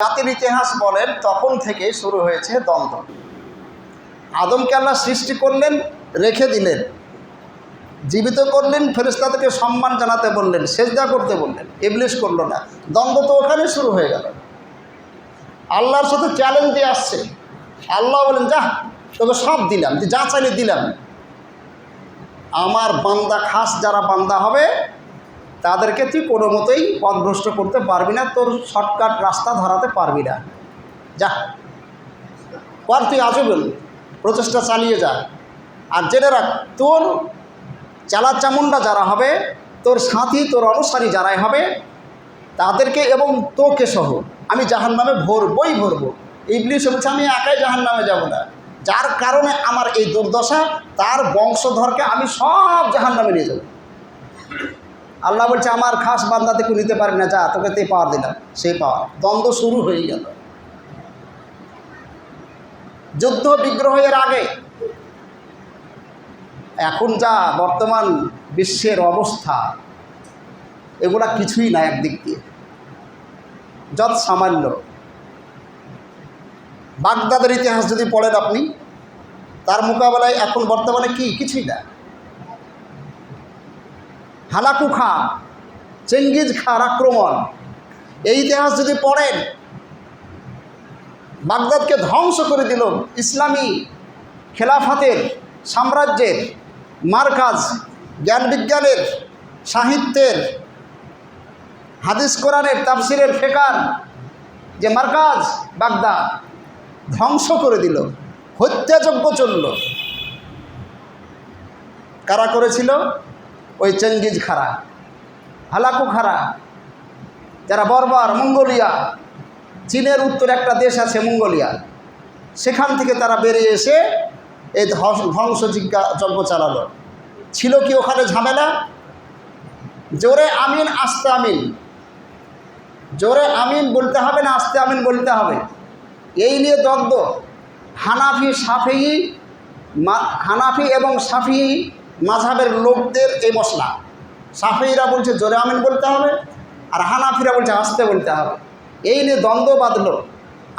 জাতির ইতিহাস বলেন তখন থেকে শুরু হয়েছে দ্বন্দ্ব। আদমকে আল্লাহ সৃষ্টি করলেন, রেখে দিলেন, জীবিত করলেন, ফেরেশতাদেরকে সম্মান জানাতে বললেন, সেজদা করতে বললেন, ইবলিস করলো না। দ্বন্দ্ব তো ওখানে শুরু হয়ে গেল। আল্লাহর সাথে চ্যালেঞ্জ দিয়ে আসছে। আল্লাহ বলেন, যা তোকে সব দিলাম, যা চাইলে দিলাম। আমার বান্দা, খাস যারা বান্দা হবে তাদেরকে তুই কোনো মতেই পথভ্রষ্ট করতে পারবি না, তোর শর্টকাট রাস্তা ধরাতে পারবি না। যা পর, তুই আজীবন প্রচেষ্টা চালিয়ে যা। আর জেনে রাখ, তোর চালাচামুন্ডা যারা হবে, তোর সাথী, তোর অনুসারী যারাই হবে, তাদেরকে এবং তোকে সহ আমি জাহান্নামে ভরবই ভরবো। ইবলিস বলছে, আমি একাই জাহান্নামে যাব না, যার কারণে আমার এই দুর্দশা, তার বংশধরকে আমি সব জাহান্নামে নিয়ে যাব। আল্লাহ বলছে, আমার খাস বান্দাতে কেউ নিতে পারবি না, যা তোকে তে পাওয়ার দিলাম। সেই পাওয়ার, দ্বন্দ্ব শুরু হয়ে গেল। যুদ্ধ বিগ্রহের আগে এখন যা বর্তমান বিশ্বের অবস্থা, এগুলা কিছুই না একদিক দিয়ে, যত সামান্য। বাগদাদের ইতিহাস যদি পড়েন আপনি, তার মোকাবেলায় এখন বর্তমানে কিছুই না। হালাকু খা, চেঙ্গিজ খার আক্রমণ, এই ইতিহাস যদি পড়েন, বাগদাদকে ধ্বংস করে দিল। ইসলামী খেলাফতের সাম্রাজ্যের মারকাজ, জ্ঞান বিজ্ঞানের, সাহিত্যের, হাদিস কোরআনের, তাফসিরের, ফিকহের যে মারকাজ বাগদাদ, ধ্বংস করে দিল। হত্যাযজ্ঞ চলল। কারা করেছিল? ওই চেঙ্গিজ খারা, হালাকু খারা, যারা বর্বর, মঙ্গোলিয়া, চীনের উত্তরে একটা দেশ আছে মঙ্গোলিয়া, সেখান থেকে তারা বেরিয়ে এসে এই ধ্বংসযজ্ঞ চালালো। ছিল কি ওখানে ঝামেলা? জোরে আমিন, আস্তে আমিন। জোরে আমিন বলতে হবে না আস্তে আমিন বলতে হবে, এই নিয়ে দ্বন্দ্ব। হানাফি এবং শাফি মাযহাবের লোকদের এই মশলা। শাফিরা বলছে জোরে আমিন বলতে হবে, আর হানাফিরা বলছে আস্তে বলতে হবে। এই নিয়ে দ্বন্দ্ব বাঁধল।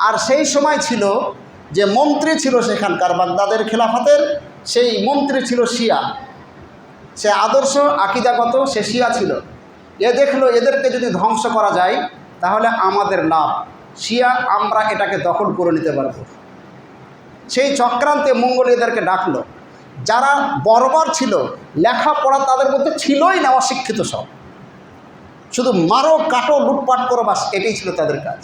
আর সেই সময় ছিল যে মন্ত্রী ছিল সেখানকার বাগদাদের খেলাফতের, সেই মন্ত্রী ছিল শিয়া। সে আদর্শ আকিদাগত সে শিয়া ছিল। এ দেখলো এদেরকে যদি ধ্বংস করা যায় তাহলে আমাদের লাভ, শিয়া আমরা এটাকে দখল করে নিতে পারব। সেই চক্রান্তে মঙ্গোলিয়াদেরকে ডাকলো। যারা বর্বর ছিল, লেখাপড়া তাদের মধ্যে ছিলই না, অশিক্ষিত সব, শুধু মারো কাটো লুটপাট করো, বাস এটাই ছিল তাদের কাজ।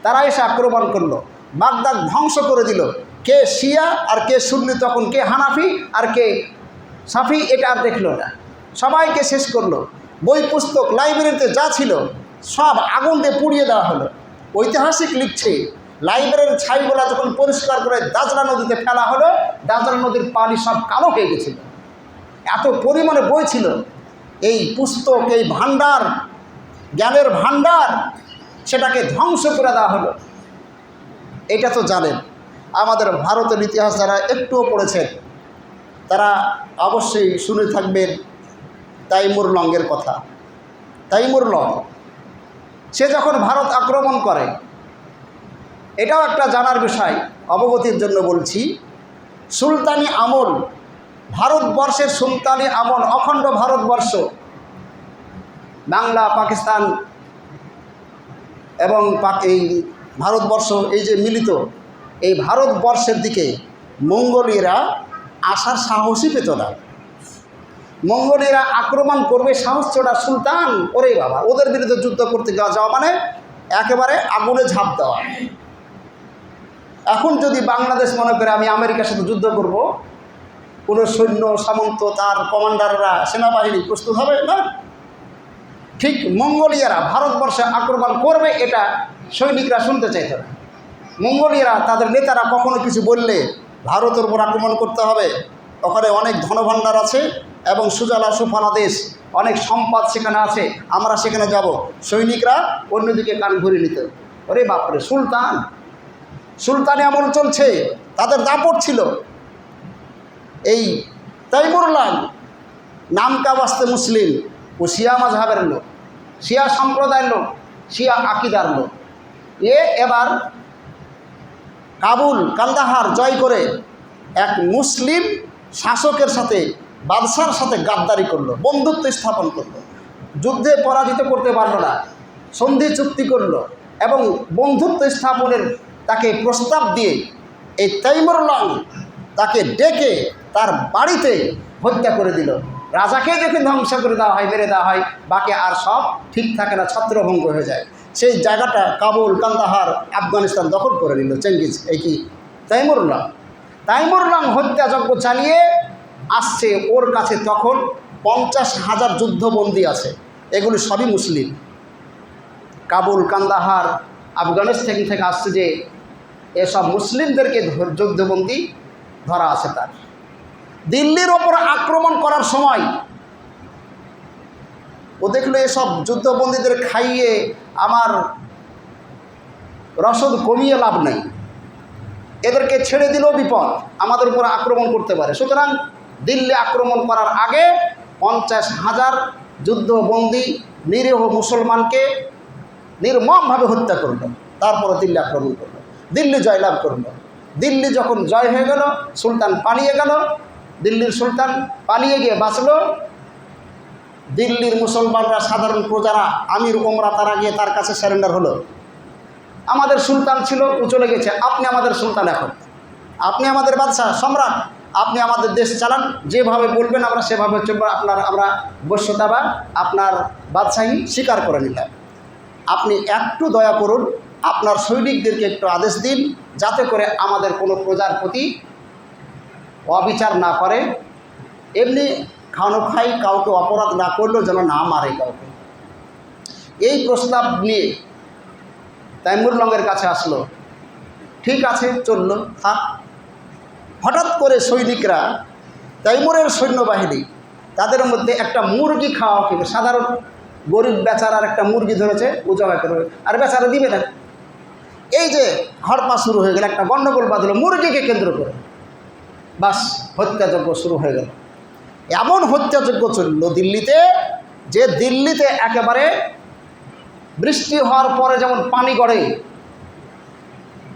তারা এসে আক্রমণ করলো, বাগদাদ ধ্বংস করে দিল। কে শিয়া আর কে সুন্নি, তখন কে হানাফি আর কে শাফি, এটা আর দেখলো না, সবাইকে শেষ করলো। বই পুস্তক লাইব্রেরিতে যা ছিল সব আগুন দিয়ে পুড়িয়ে দেওয়া হলো। ঐতিহাসিক লিখছে, লাইব্রেরির ছাইগুলা যখন পরিষ্কার করে দাজরা নদীতে ফেলা হলো, দাজরা নদীর পানি সব কালো হয়ে গেছিল। এত পরিমাণে বই ছিল। এই পুস্তক, এই ভাণ্ডার, জ্ঞানের ভাণ্ডার, সেটাকে ধ্বংস করে দেওয়া হলো। এটা তো জানেন। আমাদের ভারতের ইতিহাস যারা একটুও পড়েছেন তারা অবশ্যই শুনে থাকবেন তাইমুর লংয়ের কথা। তাইমুর লং, সে যখন ভারত আক্রমণ করে, এটাও একটা জানার বিষয়, অবগতির জন্য বলছি। সুলতানি আমল, ভারতবর্ষের সুলতানি আমল, অখণ্ড ভারতবর্ষ, বাংলা, পাকিস্তান এবং এই ভারতবর্ষ, এই যে মিলিত, এই ভারতবর্ষের দিকে মঙ্গোলিয়ারা আসার সাহসই পেত না। মঙ্গোলিয়ারা আক্রমণ করবে সাহস ছোড়া, সুলতান ওরে বাবা, ওদের বিরুদ্ধে যুদ্ধ করতে যাওয়া মানে একেবারে আগুনে ঝাঁপ দেওয়া। এখন যদি বাংলাদেশ মনে করে আমি আমেরিকার সাথে যুদ্ধ করব, কোনো সৈন্য সামন্ত, তার কমান্ডাররা, সেনাবাহিনী প্রস্তুত হবে না। ঠিক মঙ্গোলিয়ারা ভারতবর্ষে আক্রমণ করবে, এটা সৈনিকরা শুনতে চাইত না। মঙ্গোলিয়ারা তাদের নেতারা কখনো কিছু বললে ভারতের উপর আক্রমণ করতে হবে, ওখানে অনেক ধনভাণ্ডার আছে এবং সুজলা সুফলা দেশ, অনেক সম্পদ সেখানে আছে, আমরা সেখানে যাব। সৈনিকরা অন্যদিকে কান ঘুরিয়ে নিত। ওরে বাপরে, সুলতান, সুলতানি আমল চলছে, তাদের দাপট ছিল। এই তাইমুর লং নামকা বাস্তে মুসলিম, ও শিয়া মাযহাবের লোক, শিয়া সম্প্রদায়ের লোক, শিয়া আকিদার লোক। এবার কাবুল কান্দাহার জয় করে এক মুসলিম শাসকের সাথে বাদশার সাথে গাদ্দারি করলো, বন্ধুত্ব স্থাপন করলো, যুদ্ধে পরাজিত করতে পারল না, সন্ধি চুক্তি করলো এবং বন্ধুত্ব স্থাপনের তাকে প্রস্তাব দিয়ে এই তৈমুর লং তাকে ডেকে তার বাড়িতে হত্যা করে দিল। রাজাকে যখন ধ্বংস করে দেওয়া হয়, মেরে দেওয়া হয়, বাকি আর সব ঠিক থাকে না, ছত্রভঙ্গ হয়ে যায়। সেই জায়গাটা কাবুল কান্দাহার আফগানিস্তান দখল করে নিল চেঙ্গিজ এই কি তৈমুর লং। তৈমুর লং হত্যাযজ্ঞ চালিয়ে আসছে, ওর কাছে তখন 50,000 যুদ্ধবন্দী আছে, এগুলি সবই মুসলিম। কাবুল কান্দাহার আফগানিস্তান থেকে আসছে যে এসব মুসলিমদেরকে যুদ্ধবন্দী ধরা আছে তার। দিল্লির ওপর আক্রমণ করার সময় ও দেখলো এসব যুদ্ধবন্দীদের খাইয়ে আমার রসদ কমিয়ে লাভ নেই, এদেরকে ছেড়ে দিলেও বিপদ, আমাদের উপর আক্রমণ করতে পারে। সুতরাং দিল্লি আক্রমণ করার আগে 50,000 যুদ্ধবন্দী নিরীহ মুসলমানকে নির্মমভাবে হত্যা করল, তারপরে দিল্লি আক্রমণ করল, দিল্লি জয়লাভ করল। দিল্লি যখন জয় হয়ে গেল, সুলতান পালিয়ে গেল, দিল্লির সুলতান পালিয়ে গিয়ে বাঁচল। দিল্লির মুসলমানরা, সাধারণ প্রজারা, আমির ওমরা তারা গিয়ে তার কাছে সারেন্ডার হলো। আমাদের সুলতান ছিল, ও চলে গেছে, আপনি আমাদের সুলতান, এখন আপনি আমাদের বাদশাহ সম্রাট, আপনি আমাদের দেশ চালান, যেভাবে বলবেন আমরা সেভাবে চলব, আমরা বশ্যতা বা আপনার বাদশাহী স্বীকার করে নিলাম। আপনি একটু দয়া করুন, আপনার সৈনিকদেরকে একটু আদেশ দিন যাতে করে আমাদের কোনো প্রজার প্রতি অবিচার না করে, এমনি খানো খাই কাউকে অপরাধ না করলেও যেন না মারে কাউকে। এই প্রস্তাব নিয়ে তৈমুর লংয়ের কাছে আসলো, ঠিক আছে চললো থাক। হঠাৎ করে সৈনিকরা, তৈমুরের সৈন্যবাহিনী, তাদের মধ্যে একটা মুরগি খাওয়া খেবে, সাধারণ গরিব বেচারার একটা মুরগি ধরেছে, ও জবাই করবে, আর বেচারা দিবে না। এই যে হরপা শুরু হয়ে গেল, একটা গণ্ডগোল বাঁধলো মুরগিকে কেন্দ্র করে, বাস হত্যাযজ্ঞ শুরু হয়ে গেল। এমন হত্যাযজ্ঞ চলল দিল্লিতে, যে দিল্লিতে একেবারে বৃষ্টি হওয়ার পরে যেমন পানি গড়ে,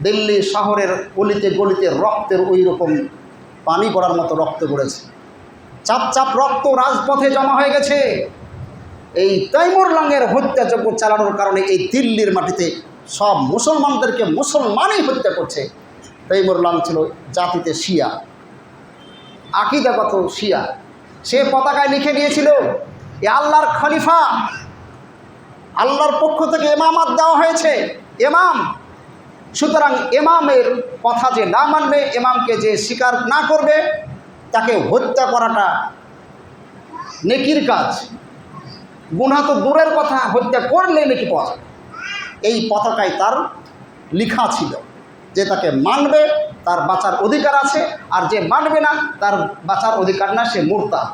দিল্লি শহরের গলিতে গলিতে রক্তের ওই রকম পানি গড়ার মতো রক্ত গড়েছে, চাপ চাপ রক্ত রাজপথে জমা হয়ে গেছে। এই তৈমুর লংয়ের হত্যাযজ্ঞ চালানোর কারণে এই দিল্লির মাটিতে সব মুসলমানদেরকে মুসলমানই হত্যা করছে। তৈমুর লং ছিল জাতিতে শিয়া, আকীদাগত শিয়া। সে পতাকায় লিখে দিয়েছিল, এ আল্লাহর খলিফা, আল্লাহর পক্ষ থেকে ইমামাত দেওয়া হয়েছে, ইমাম, সুতরাং ইমামের কথা যে না মানবে, ইমামকে যে স্বীকার না করবে, তাকে হত্যা করাটা নেকির কাজ, গুনাহ তো দূরের কথা, হত্যা করলে নেকি পাওয়া যাবে। এই পতাকায় তার লেখা ছিল যে তাকে মানবে তার বাঁচার অধিকার আছে, আর যে মানবে না তার বাঁচার অধিকার না, সে মুরতাদ।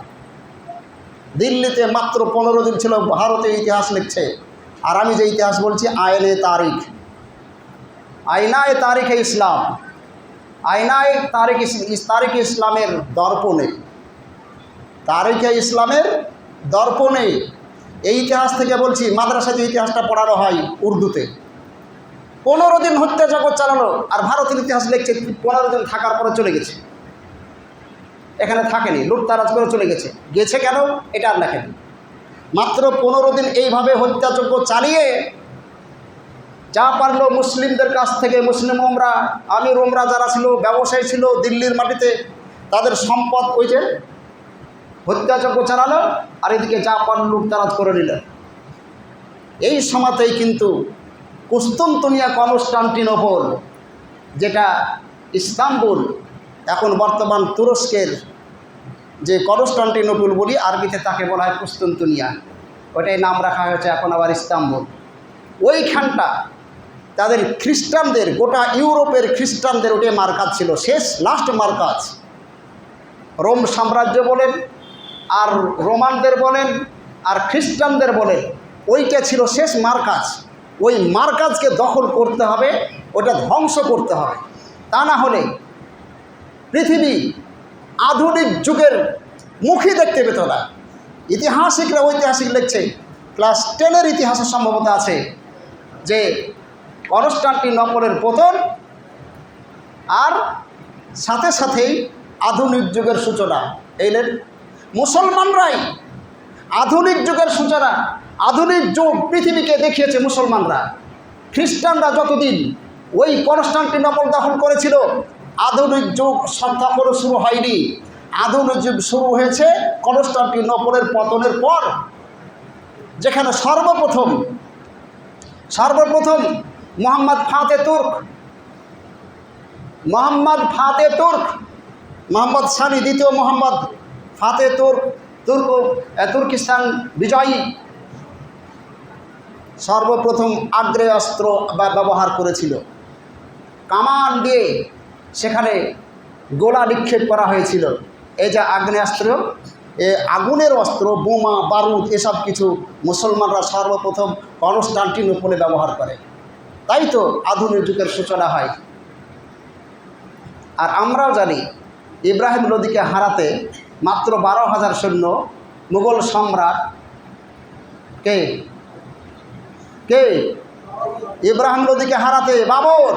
দিল্লিতে মাত্র 15 দিন ছিল, ভারতে ইতিহাস লিখছে, আর আমি যে ইতিহাস বলছি আইনে তারিখ, আয়নায় তারিখে ইসলাম, আয়নায় তারিখ ইসলামের দর্পণে, তারিখে ইসলামের দর্পণে। এই ইতিহাস থেকে বলছি, মাদ্রাসাতে ইতিহাসটা পড়ানো হয় উর্দুতে। 15 দিন হত্যাযজ্ঞ চালানো, আর ভারতের ইতিহাস লিখছে 15 দিন থাকার পরে চলে গেছে, এখানে থাকেনি, লুটতারাজ করে চলে গেছে। গেছে কেন এটা আর লেখেনি। মাত্র 15 দিন এইভাবে হত্যাযজ্ঞ চালিয়ে যা পারলো মুসলিমদের কাছ থেকে, মুসলিম ওমরা, আমির ওমরা যারা ছিল, ব্যবসায়ী ছিল দিল্লির মাটিতে, তাদের সম্পদ ওই যে হত্যাযজ্ঞ চালালো, আর এদিকে যা পারল লুটতারাজ করে নিল। এই সময়তেই কিন্তু কুস্তুনতুনিয়া, কনস্টান্টিনোপল, যেটা ইস্তাম্বুল, এখন বর্তমান তুরস্কের যে কনস্টান্টিনোপল বলি, আরবিতে তাকে বলা হয় কুস্তুনতুনিয়া, ওটাই নাম রাখা হয়েছে এখন আবার ইস্তাম্বুল। ওইখানটা তাদের খ্রিস্টানদের, গোটা ইউরোপের খ্রিস্টানদের ওটাই মার্কাজ ছিল, শেষ লাস্ট মার্কাজ। রোম সাম্রাজ্য বলেন, আর রোমানদের বলেন, আর খ্রিস্টানদের বলেন, ওইটা ছিল শেষ মার্কাজ। ওই মার্কাজকে দখল করতে হবে, ওটা ধ্বংস করতে হবে, তা না হলে পৃথিবী আধুনিক যুগের মুখই দেখতে পেত না। ইতিহাসিকরা, ঐতিহাসিক লিখছে, ক্লাস 10-এর ইতিহাসে সম্ভবত আছে যে কনস্টান্টিনোপলের পতন, আর সাথে সাথেই আধুনিক যুগের সূচনা। এইলেন মুসলমানরাই আধুনিক যুগের সূচনা। আধুনিক যুগ পৃথিবীকে দেখিয়েছে মুসলমানরা। খ্রিস্টানরা যতদিন ওই কনস্টান্টিনোপল দখল করেছিল, আধুনিক যুগ তখনও শুরু হয়নি। আধুনিক যুগ শুরু হয়েছে কনস্টান্টিনোপলের পতনের পর, যেখানে সর্বপ্রথম মোহাম্মদ ফাতে তুর্ক, মোহাম্মদ সানি দ্বিতীয় মোহাম্মদ ফাতে তুর্কিস্তান বিজয়ী সর্বপ্রথম আগ্নেয়াস্ত্র ব্যবহার করেছিল। কামান দিয়ে সেখানে গোলা নিক্ষেপ করা হয়েছিল। এই যে আগ্নেয়াস্ত্র, আগুনের অস্ত্র, বোমা বারুদ, এসব কিছু মুসলমানরা সর্বপ্রথম কনস্টান্টিনোপলে ব্যবহার করে। তাই তো আধুনিক যুগের সূচনা হয়। আর আমরাও জানি ইব্রাহিম লোদিকে হারাতে মাত্র 12,000 সৈন্য মুঘল সম্রাট কে ইব্রাহিম লোদিকে হারাতে বাবর,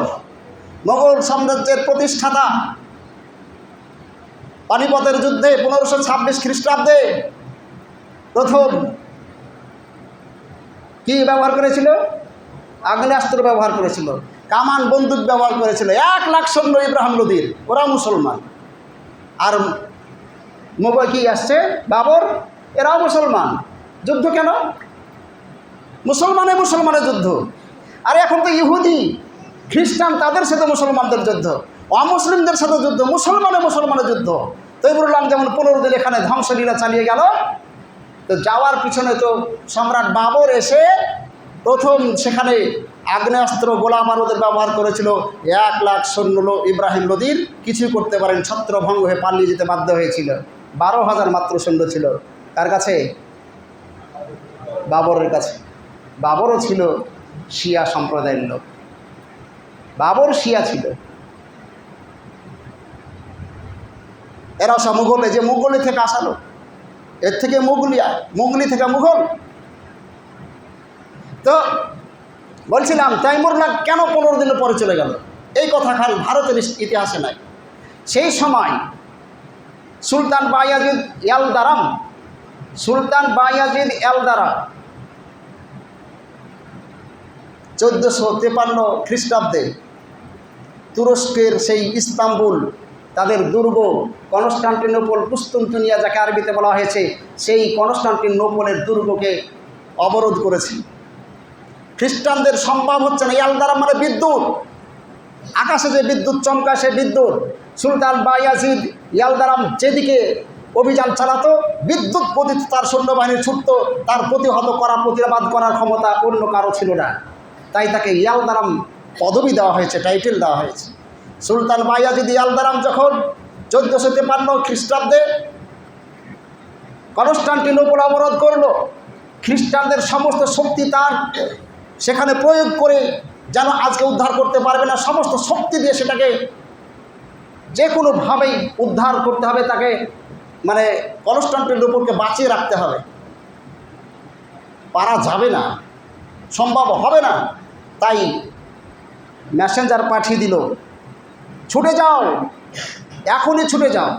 মোগল সাম্রাজ্যের প্রতিষ্ঠাতা, পানিপথের যুদ্ধে 1526 খ্রিস্টাব্দে প্রথম কি ব্যবহার করেছিল? আগ্নেয়াস্ত্র ব্যবহার করেছিল, কামান বন্দুক ব্যবহার করেছিল। 1 লাখ সৈন্য ইব্রাহিম লোদির, ওরা মুসলমান। আর মোগল কি আসছে বাবর, এরাও মুসলমান। যুদ্ধ কেন? মুসলমানের যুদ্ধ। আর এখন তো ইহুদি খ্রিস্টান, তাদের সাথে মুসলমানদের যুদ্ধ, অমুসলিমদের সাথে যুদ্ধ, মুসলমানের যুদ্ধ। তৈবুরুল্লাহ যেমন 15 দিন এখানে ধ্বংসলীলা চালিয়ে গেল, তো যাওয়ার পিছনে তো সম্রাট বাবর এসে প্রথম সেখানে আগ্নেয়াস্ত্র গোলা বারুদের ব্যবহার করেছিল। 1 লাখ সৈন্য ইব্রাহিম লোদির কিছুই করতে পারেন, ছত্রভঙ্গ হয়ে পালিয়ে যেতে বাধ্য হয়েছিল। 12,000 মাত্র সৈন্য ছিল। কার কাছে? বাবরের কাছে। বাবরও ছিল শিয়া সম্প্রদায়ের লোক, বাবর শিয়া ছিল। এরা সব মুঘল, যে মুঘলি থেকে আসালো, এর থেকে মুঘলি থেকে মুঘল। তো বলছিলাম তৈমুরুল্লাহ কেন 15 দিনের পরে চলে গেল, এই কথা খাল ভারতের ইতিহাসে নাই। সেই সময় সুলতান বায়াজিদ এলদারাম 1453 খ্রিস্টাব্দে তুরস্কের সেই ইস্তাম্বুল, তাদের দুর্গ কনস্টান্টিনোপল, কুস্তুনতুনিয়া যাকে আরবিতে বলা হয়েছে, সেই কনস্টান্টিনোপলের দুর্গকে অবরোধ করেছে। খ্রিস্টানদের সম্ভব হচ্ছে না। এলদারাম মানে বিদ্যুৎ, আকাশে যে বিদ্যুৎ চমকায় সে বিদ্যুৎ। সুলতান বায়াজিদ এলদারাম যেদিকে অভিযান চালাতো, বিদ্যুৎ পতিত তার সৈন্যবাহিনী ছুটত, তার প্রতিবাদ করার ক্ষমতা অন্য কারো ছিল না। তাই তাকে এলদারাম পদবি দেওয়া হয়েছে, টাইটেল দেওয়া হয়েছে। সুলতান বায়াজিদ এলদারাম যখন 1453 খ্রিস্টাব্দে কনস্টান্টিনোপল অবরোধ করল, খ্রিস্টানদের সমস্ত শক্তি তার সেখানে প্রয়োগ করে যেন আজকে উদ্ধার করতে পারবে না, সমস্ত শক্তি দিয়ে সেটাকে যে কোনোভাবেই উদ্ধার করতে হবে, তাকে মানে কনস্টান্টিনোপলকে বাঁচিয়ে রাখতে হবে। পারা যাবে না, সম্ভব হবে না। তাই মেসেঞ্জার পাঠিয়ে দিল, ছুটে যাও, এখনই ছুটে যাও।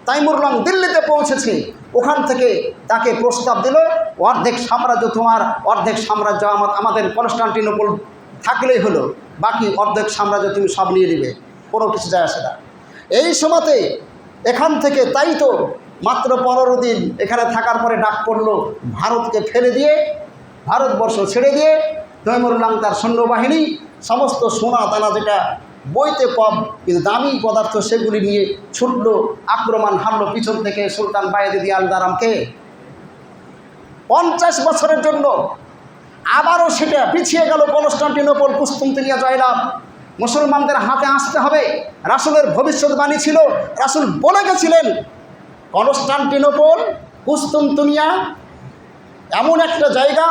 তৈমুরুল্লাহ দিল্লিতে পৌঁছেছে, ওখান থেকে তাকে প্রস্তাব দিল, অর্ধেক সাম্রাজ্য তোমার, অর্ধেক সাম্রাজ্য আমাদের, কনস্টান্টিনোপল থাকলেই হলো, বাকি অর্ধেক সাম্রাজ্য তুমি সব নিয়ে নেবে, কোনো কিছু যায় আসে না। এই সময়তে এখান থেকে, তাই তো মাত্র 15 দিন এখানে থাকার পরে ডাক পড়লো ভারতকে ফেলে দিয়ে, ভারতবর্ষ ছেড়ে দিয়ে তৈমুরুল্লাহ তার সৈন্যবাহিনী সমস্ত সোনা দানা, যেটা বইতে কম কিন্তু দামি পদার্থ, সেগুলি নিয়ে ছুটলো, আক্রমণ হারলো পিছন থেকে সুলতান বায়াজিদ এলদারামকে। 50 বছরের জন্য আবারও সেটা পিছিয়ে গেল। কনস্টান্টিনোপল, কুস্তুনতুনিয়া জয়লাভ মুসলমানদের হাতে আসতে হবে। রাসূলের ভবিষ্যৎবাণী ছিল, রাসূল বলে গেছিলেন কনস্টান্টিনোপল, কুস্তুনতুনিয়া এমন একটা জায়গা,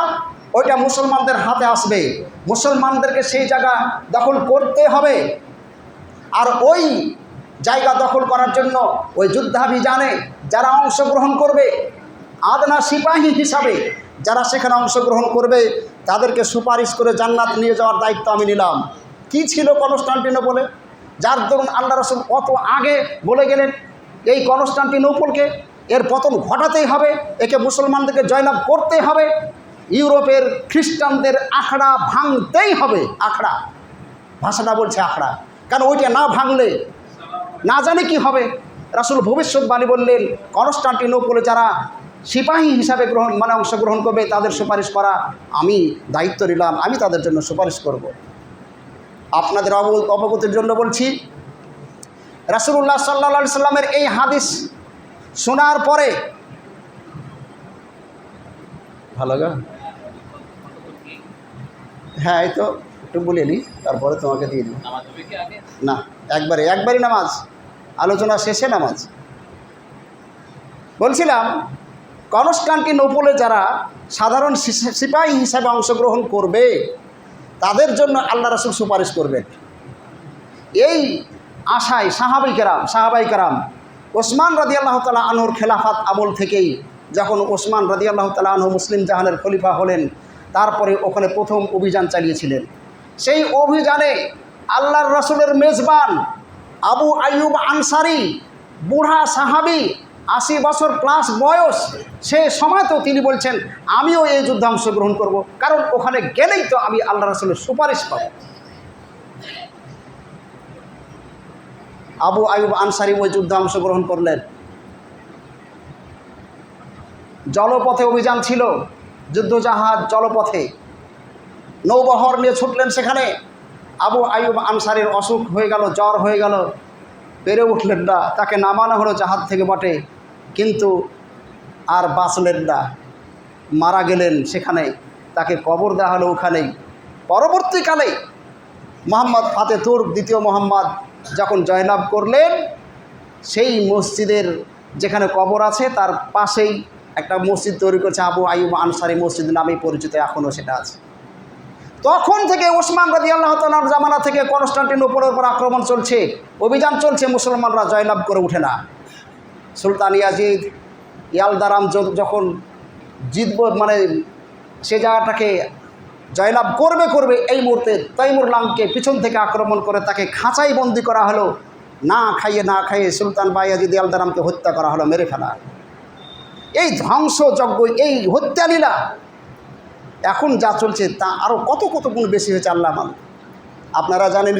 ওইটা মুসলমানদের হাতে আসবে, মুসলমানদেরকে সেই জায়গা দখল করতে হবে। আর ওই জায়গা দখল করার জন্য ওই যুদ্ধাভিযানে যারা অংশগ্রহণ করবে, আদনা সিপাহী হিসাবে যারা সেখানে অংশগ্রহণ করবে, তাদেরকে সুপারিশ করে জান্নাত নিয়ে যাওয়ার দায়িত্ব আমি নিলাম। কি ছিল কনস্টান্টিনোপলে, যার দরুন আল্লাহ রাসূল অত আগে বলে গেলেন এই কনস্টান্টিনোপলকে এর পতন ঘটাতেই হবে, একে মুসলমানদেরকে জয়লাভ করতেই হবে, ইউরোপের খ্রিস্টানদের আখড়া ভাঙতেই হবে। আখড়া, ভাষাটা বলছে আখড়া, কারণ ওইটা না ভাঙলে না জানি কি হবে। রাসূল ভবিষ্যৎবাণী বললেন কনস্টান্টিনোপলে যারা সিপাহী হিসাবে অংশগ্রহণ করবে তাদের সুপারিশ করা আমি দায়িত্ব নিলাম, আমি তাদের জন্য সুপারিশ করব। আপনাদের অবগতির জন্য বলছি, রাসূলুল্লাহ সাল্লাল্লাহু আলাইহি সাল্লামের এই হাদিস শোনার পরে ভালো গা, হ্যাঁ এই তো একটু বলে নিই, তারপরে তোমাকে দিয়ে দিই। না, একবারই নামাজ, আলোচনা শেষে নামাজ। বলছিলাম কনস্টান্টিনোপলে যারা সাধারণ সিপাহী হিসাবে অংশগ্রহণ করবে তাদের জন্য আল্লাহ রাসূল সুপারিশ করবেন। এই আশায় সাহাবাই কেরাম ওসমান রাদিয়াল্লাহু তাআলা আনহুর খেলাফত আমল থেকেই, যখন ওসমান রাদিয়াল্লাহু তাআলা আনহু মুসলিম জাহানের খলিফা হলেন, তারপরে ওখানে প্রথম অভিযান চালিয়েছিলেন। সেই অভিযানে আল্লাহর রাসূলের মেজবান আবু আইয়ুব আনসারি, বুড়া সাহাবি, 80 বছর প্লাস বয়স, সে সময় তো তিনি বলছেন আমিও এই যুদ্ধে অংশগ্রহণ করব, কারণ ওখানে গেলেই তো আমি আল্লাহ রাসূলের সুপারিশ পাব। আবু আইয়ুব আনসারি ওই যুদ্ধে অংশগ্রহণ করলেন। জলপথে অভিযান ছিল, যুদ্ধজাহাজ জলপথে, নৌবহর নিয়ে ছুটলেন সেখানে। আবু আইয়ুব আনসারির অসুখ হয়ে গেল, জ্বর হয়ে গেল, পেরে উঠলেন না, তাকে নামানো হলো জাহাজ থেকে বটে, কিন্তু আর বাঁচলেন না, মারা গেলেন সেখানে, তাকে কবর দেওয়া হলো ওখানেই। পরবর্তীকালে মুহাম্মদ ফাতে তুর্ক, দ্বিতীয় মুহাম্মদ যখন জয়লাভ করলেন, সেই মসজিদের যেখানে কবর আছে তার পাশেই একটা মসজিদ তৈরি করেছে, আবু আইয়ুব আনসারি মসজিদ নামেই পরিচিত, এখনও সেটা আছে। তখন থেকে ওসমান রাদিয়াল্লাহু তাআলার জামানা থেকে কনস্টান্টিনোপলের উপর আক্রমণ চলছে, অভিযান চলছে, মুসলমানরা জয়লাভ করে ওঠে না। সুলতান ইয়াজিদ ইয়ালদারাম যখন জিতব, সে জায়গাটাকে জয়লাভ করবে এই মুহূর্তে তৈমুরলাংকে পিছন থেকে আক্রমণ করে তাকে খাঁচাই বন্দি করা হলো, না খাইয়ে সুলতান বায়াজিদ ইয়ালদারামকে হত্যা করা হলো, মেরে ফেলা। এই ধ্বংসযজ্ঞ, এই হত্যালীলা এখন যা চলছে তা আরও কত গুণ বেশি হয়েছে আল্লাহ মান। আপনারা জানেন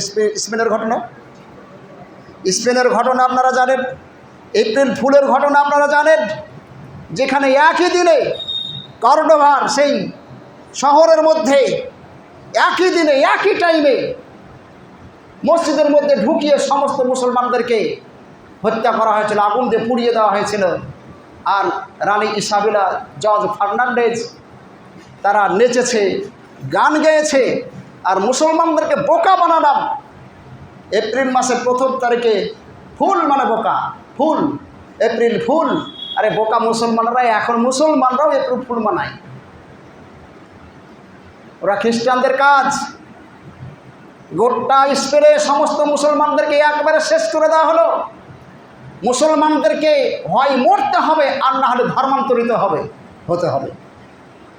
স্পেনের ঘটনা আপনারা জানেন, এপ্রিল ফুলের ঘটনা আপনারা জানেন, যেখানে একই দিনে কর্ডোভার সেই শহরের মধ্যে একই দিনে একই টাইমে মসজিদের মধ্যে ঢুকিয়ে সমস্ত মুসলমানদেরকে হত্যা করা হয়েছিল, আগুন দিয়ে পুড়িয়ে দেওয়া হয়েছিল। আর রানী ইসাবেলা, জর্জ ফার্নান্ডেজ তারা নেচেছে, গান গেয়েছে, আর মুসলমানদেরকে বোকা বানালাম। এপ্রিল মাসের 1 তারিখে ফুল বোকা, ফুল, এপ্রিল ফুল। আরে বোকা মুসলমানরা, এখন মুসলমানরাও এপ্রিল ফুল মানায়, ওরা খ্রিস্টানদের কাজ। গোটা স্পেনে সমস্ত মুসলমানদেরকে একবারে শেষ করে দেওয়া হলো। মুসলমানদেরকে হয় মরতে হবে আর না হলে ধর্মান্তরিত হতে হবে।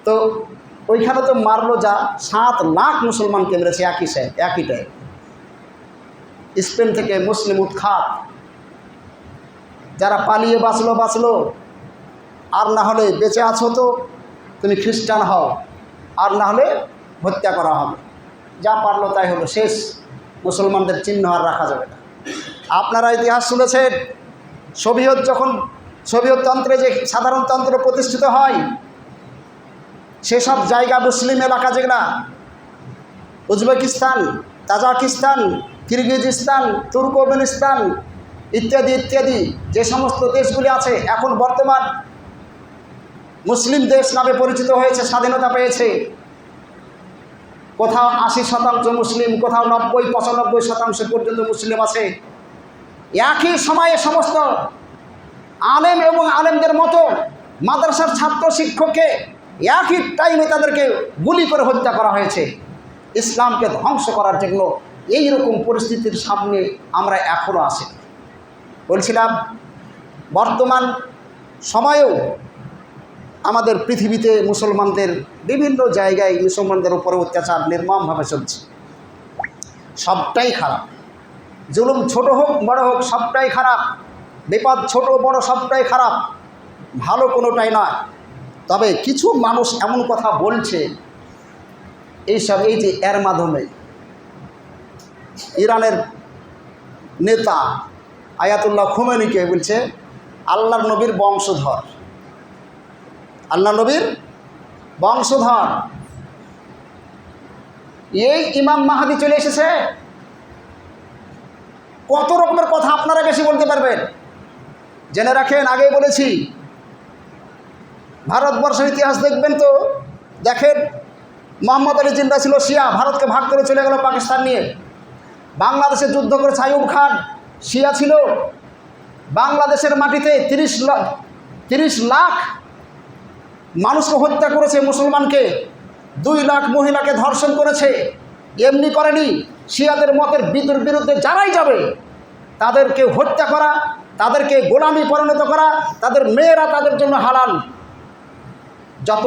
তো ওইখানে তো মারলো যা, 7 লাখ মুসলমানকে মেরেছে একই টাইম। স্পেন থেকে মুসলিম উৎখাত, যারা পালিয়ে বাঁচলো, আর না হলে বেঁচে আছো তো তুমি খ্রিস্টান হও, আর না হলে হত্যা করা হবে। যা পারলো তাই হলো, শেষ। মুসলমানদের চিহ্ন আর রাখা যাবে না। আপনারা ইতিহাস শুনেছেন, সোভিয়েততন্ত্রে যে সাধারণতন্ত্র প্রতিষ্ঠিত হয়, সেসব জায়গা মুসলিম এলাকা যেগুলা, উজবেকিস্তান, তাজিকিস্তান, কিরগিজস্তান, তুর্কমেনিস্তান ইত্যাদি যে সমস্ত দেশগুলি আছে, এখন বর্তমান মুসলিম দেশ নামে পরিচিত হয়েছে, স্বাধীনতা পেয়েছে। কোথাও 80% মুসলিম, কোথাও 90-95% পর্যন্ত মুসলিম আছে। একই সময়ে সমস্ত আলেম এবং আলেমদের মতো মাদ্রাসার ছাত্র শিক্ষককে একই টাইমে তাদেরকে গুলি করে হত্যা করা হয়েছে, ইসলামকে ধ্বংস করার জন্য। এইরকম পরিস্থিতির সামনে আমরা এখনও আছি। বলছিলাম বর্তমান সময়েও আমাদের পৃথিবীতে মুসলমানদের বিভিন্ন জায়গায় মুসলমানদের উপরে অত্যাচার নির্মমভাবে চলছে। সবটাই খারাপ, জুলুম ছোট হোক বড় হোক সবটাই খারাপ, বিপদ ছোট বড় সবটাই খারাপ, ভালো কোনোটাই নয়। তবে কিছু মানুষ এমন কথা বলছে এইসব, এই যে এর মাধ্যমে ইরানের নেতা আয়াতুল্লাহ খোমেনিকে বলছে আল্লাহর নবীর বংশধর, আল্লাহ নবীর বংশধর। এই ইমাম মাহাদি চলে এসেছে। কত রকমের কথা আপনারা বেশি বলতে পারবেন। জেনে রাখেন, আগেই বলেছি, ভারতবর্ষের ইতিহাস দেখবেন তো দেখেন, মোহাম্মদ আলী জিন্না ছিল শিয়া, ভারতকে ভাগ করে চলে গেল পাকিস্তান নিয়ে। বাংলাদেশে যুদ্ধ করেছে আইয়ুব খান, শিয়া ছিল। বাংলাদেশের মাটিতে 30 লাখ মানুষকে হত্যা করেছে, মুসলমানকে 2 লাখ মহিলাকে ধর্ষণ করেছে। এমনি করেনি, শিয়াদের মতের বিরুদ্ধে যারাই যাবে তাদেরকে হত্যা করা, তাদেরকে গোলামি পরিণত করা, তাদের মেয়েরা তাদের জন্য হালাল। যত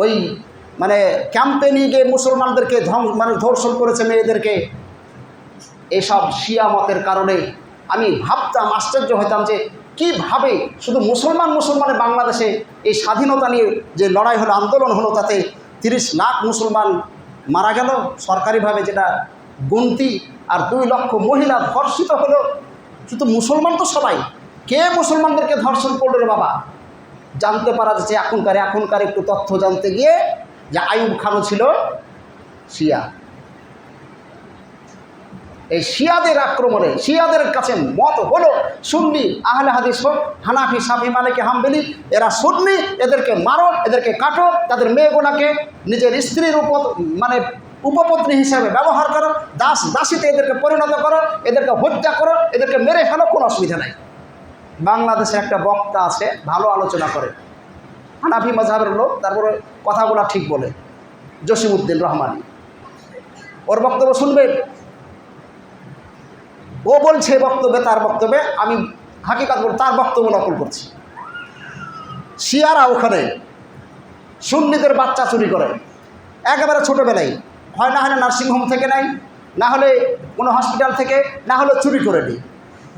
ওই মানে ক্যাম্পে নিয়ে গিয়ে মুসলমানদেরকে ধর্ষণ করেছে মেয়েদেরকে, এসব শিয়া মতের কারণে আমি ভাবতাম, আশ্চর্য হতাম যে কীভাবে শুধু মুসলমানের বাংলাদেশে এই স্বাধীনতা নিয়ে যে লড়াই হলো, আন্দোলন হলো, তাতে 30 লাখ মুসলমান মারা গেল সরকারিভাবে, যেটা গুনতি, আর 2 লক্ষ মহিলা ধর্ষিত হলো। শুধু মুসলমান তো সবাই, কে মুসলমানদেরকে ধর্ষণ করলো রে বাবা? জানতে পারা যাচ্ছে এখনকার একটু তথ্য জানতে গিয়ে যে আইয়ুব খানও ছিল শিয়া। এই শিয়াদের আক্রমণে শিয়াদের কাছে মত হলো সুন্নি, আহলে হাদিস হোক, হানাফি, শাফি, মালিকি, হাম্বলি, এরা সুন্নি, এদেরকে মারো, এদেরকে কাটো, তাদের মেয়েগুলোকে নিজের স্ত্রীর উপপত্নী হিসাবে ব্যবহার করো, দাসীতে এদেরকে পরিণত করো, এদেরকে হত্যা করো, এদেরকে মেরে ফেলো, কোনো অসুবিধা নাই। বাংলাদেশে একটা বক্তা আছে, ভালো আলোচনা করে, হানাফি মাযহাবের লোক, তারপরে কথাগুলো ঠিক বলে, জসিমউদ্দিন রহমানী। ওর বক্তব্য শুনবেন। ও বলছে বক্তব্যে, তার বক্তব্যে আমি হাকিকাত বল, তার বক্তব্য নকল করছি। শিয়ারা ওখানে সুন্নিদের বাচ্চা চুরি করে একেবারে ছোটোবেলায়, হয় না হলে নার্সিংহোম থেকে নেয়, না হলে কোনো হসপিটাল থেকে, না হলে চুরি করে